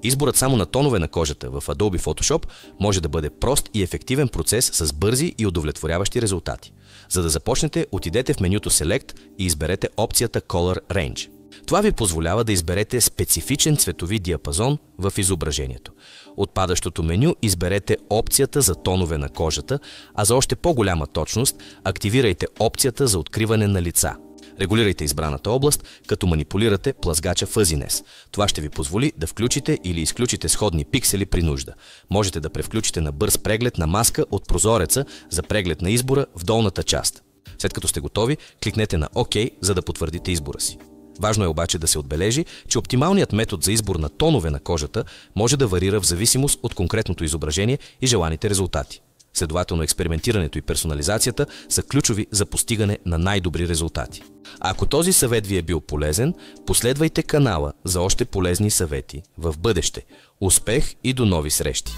Изборът само на тонове на кожата в Adobe Photoshop може да бъде прост и ефективен процес с бързи и удовлетворяващи резултати. За да започнете, отидете в менюто Select и изберете опцията Color Range. Това ви позволява да изберете специфичен цветови диапазон в изображението. От падащото меню изберете опцията за тонове на кожата, а за още по-голяма точност активирайте опцията за откриване на лица. Регулирайте избраната област, като манипулирате плъзгача Fuzziness. Това ще ви позволи да включите или изключите сходни пиксели при нужда. Можете да превключите на бърз преглед на маска от прозореца за преглед на избора в долната част. След като сте готови, кликнете на ОК, за да потвърдите избора си. Важно е обаче да се отбележи, че оптималният метод за избор на тонове на кожата може да варира в зависимост от конкретното изображение и желаните резултати. Следователно, експериментирането и персонализацията са ключови за постигане на най-добри резултати. А ако този съвет ви е бил полезен, последвайте канала за още полезни съвети в бъдеще. Успех и до нови срещи!